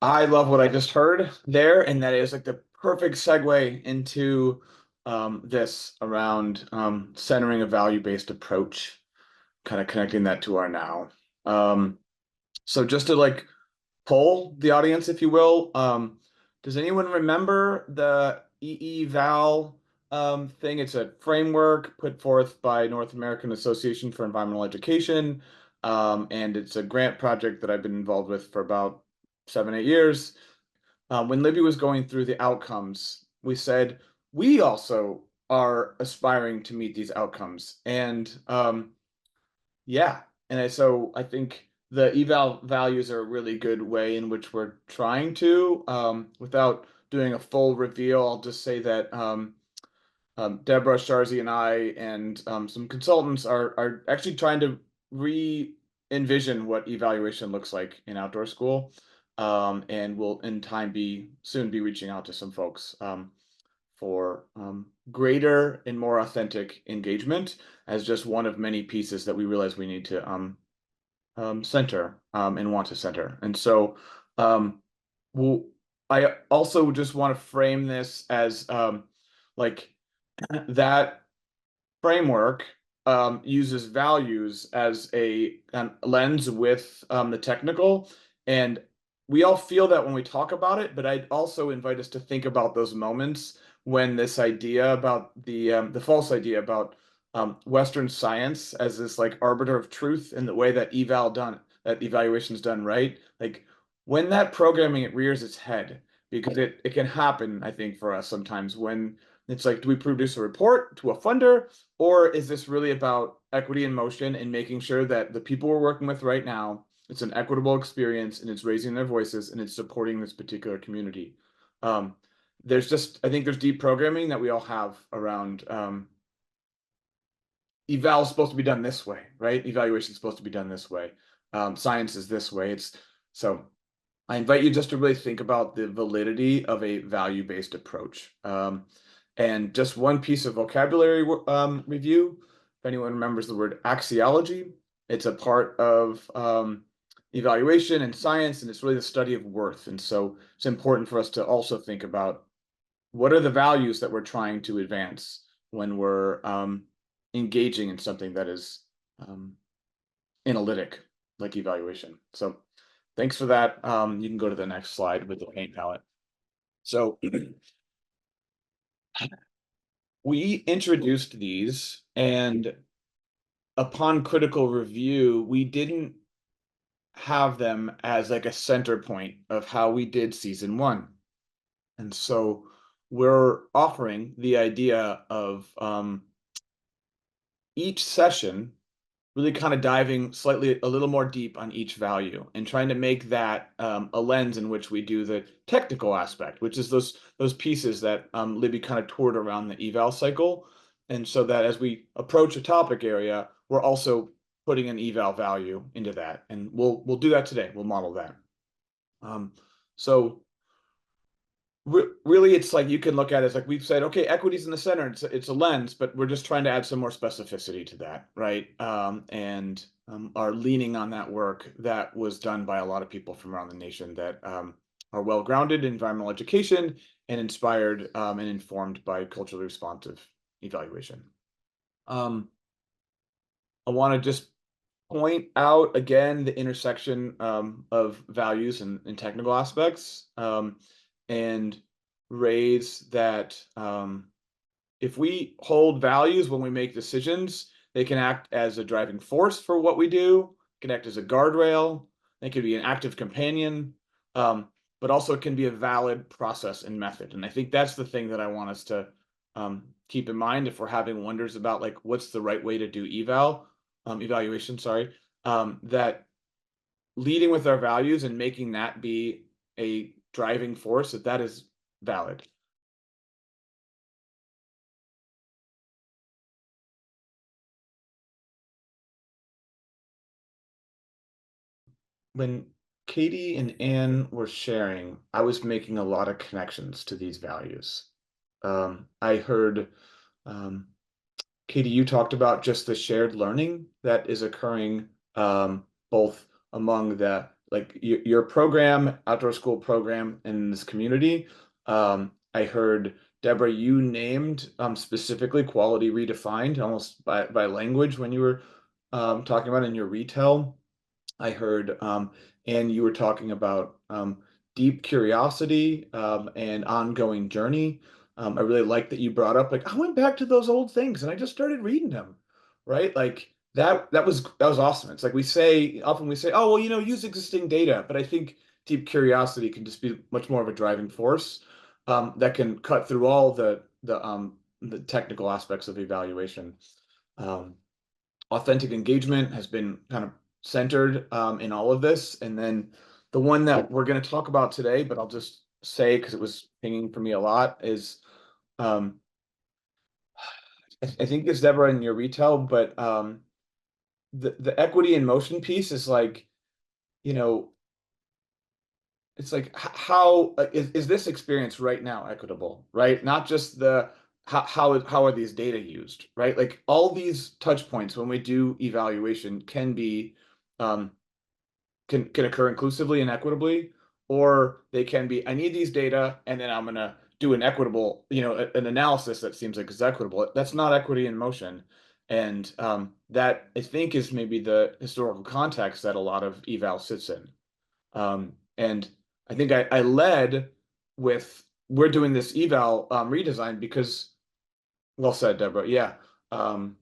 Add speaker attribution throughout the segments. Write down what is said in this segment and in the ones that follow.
Speaker 1: I love what I just heard there, and that is like the perfect segue into this around centering a value-based approach, kind of connecting that to our now. Um, so just to like poll the audience, if you will, does anyone remember the eeVAL thing? It's a framework put forth by North American Association for Environmental Education, and it's a grant project that I've been involved with for about 7, 8 years. When Libby was going through the outcomes, we said we also are aspiring to meet these outcomes. And yeah, so I think the eval values are a really good way in which we're trying to. Without doing a full reveal, I'll just say that Deborah, Sharzi, and I, and some consultants are actually trying to re-envision what evaluation looks like in outdoor school, and will in time soon be reaching out to some folks for greater and more authentic engagement as just one of many pieces that we realize we need to center and want to center. And so, well, I also just want to frame this as like that framework uses values as a lens with the technical, and we all feel that when we talk about it. But I'd also invite us to think about those moments when this idea about the false idea about Western science as this like arbiter of truth in the way that evaluation is done, right? Like when that programming it rears its head, because it can happen, I think, for us sometimes when it's like, do we produce a report to a funder, or is this really about equity in motion and making sure that the people we're working with right now, it's an equitable experience and it's raising their voices and it's supporting this particular community? Um, I think there's deep programming that we all have around eval is supposed to be done this way, right? Evaluation is supposed to be done this way. Science is this way. So I invite you just to really think about the validity of a value-based approach. And just one piece of vocabulary review. If anyone remembers the word axiology, it's a part of evaluation and science, and it's really the study of worth. And so it's important for us to also think about what are the values that we're trying to advance when we're engaging in something that is um, analytic, like evaluation. So thanks for that. You can go to the next slide with the paint palette. So we introduced these, and upon critical review, we didn't have them as like a center point of how we did season one. And so we're offering the idea of each session really kind of diving slightly a little more deep on each value and trying to make that a lens in which we do the technical aspect, which is those pieces that Libby kind of toured around the eval cycle. And so that as we approach a topic area, we're also putting an eval value into that. And we'll do that today. We'll model that. So really, it's like you can look at it as like we've said, okay, equity's in the center. It's a lens, but we're just trying to add some more specificity to that, right? And are leaning on that work that was done by a lot of people from around the nation that are well grounded in environmental education and inspired and informed by culturally responsive evaluation. I want to just point out again the intersection of values and technical aspects, and raise that if we hold values when we make decisions, they can act as a driving force for what we do, can act as a guardrail, they can be an active companion, but also it can be a valid process and method. And I think that's the thing that I want us to keep in mind if we're having wonders about like what's the right way to do evaluation, sorry, that leading with our values and making that be a driving force, that is valid. When Katie and Anne were sharing, I was making a lot of connections to these values. I heard um, Katie, you talked about just the shared learning that is occurring both among the like your program, outdoor school program in this community. I heard Deborah, you named specifically quality redefined almost by language when you were talking about in your retail. I heard, and you were talking about deep curiosity and ongoing journey. I really like that you brought up, like, I went back to those old things and I just started reading them, right? Like that was awesome. It's like often we say, oh, well, use existing data, but I think deep curiosity can just be much more of a driving force that can cut through all the technical aspects of evaluation. Um, Authentic engagement has been kind of centered in all of this. And then the one that we're going to talk about today, but I'll just say because it was pinging for me a lot, is um, I think it's Deborah in your retail, but the equity in motion piece is like, you know, it's like how is this experience right now equitable, right? Not just the how are these data used, right? Like all these touch points when we do evaluation can be um, can occur inclusively and equitably, or they can be, I need these data, and then I'm gonna do an equitable, an analysis that seems like it's equitable. That's not equity in motion. And that I think is maybe the historical context that a lot of eval sits in. And I think I led with we're doing this eval redesign because, well said, Deborah. Yeah. Um,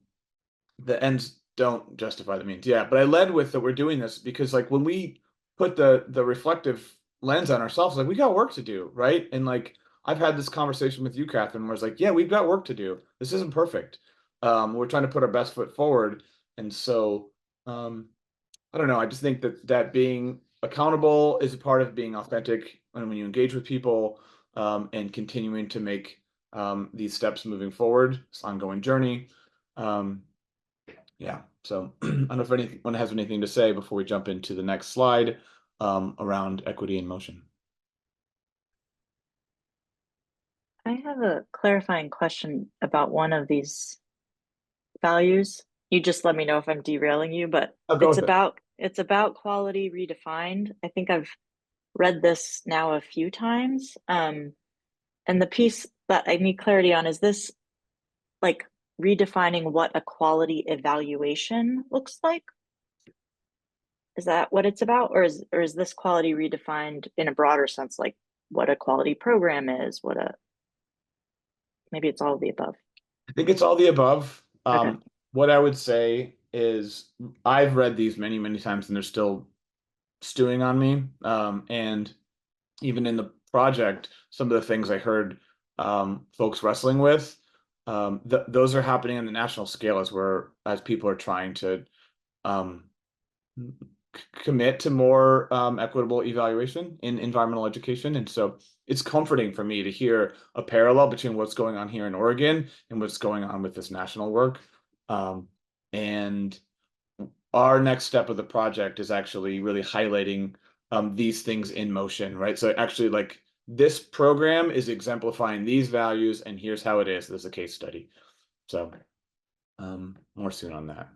Speaker 1: the ends don't justify the means. Yeah, but I led with that we're doing this because like when we put the reflective lens on ourselves, like we got work to do, right? And like I've had this conversation with you, Catherine, where it's like, yeah, we've got work to do. This isn't perfect. We're trying to put our best foot forward. And so I don't know. I just think that being accountable is a part of being authentic when you engage with people and continuing to make these steps moving forward, this ongoing journey. Um, yeah, so I don't know if anyone has anything to say before we jump into the next slide around equity in motion.
Speaker 2: I have a clarifying question about one of these values. You just let me know if I'm derailing you, but
Speaker 1: I'll go
Speaker 2: it's
Speaker 1: with it.
Speaker 2: about quality redefined. I think I've read this now a few times. And the piece that I need clarity on is this like redefining what a quality evaluation looks like? Is that what it's about? Or is this quality redefined in a broader sense, like what a quality program is, maybe it's all of the above.
Speaker 1: I think it's all the above.
Speaker 2: Okay.
Speaker 1: What I would say is I've read these many, many times and they're still stewing on me. And even in the project, some of the things I heard folks wrestling with, those are happening on the national scale as people are trying to um, commit to more equitable evaluation in environmental education. And so it's comforting for me to hear a parallel between what's going on here in Oregon and what's going on with this national work. And our next step of the project is actually really highlighting these things in motion, right? So actually, like this program is exemplifying these values, and here's how it is. There's a case study. So more soon on that.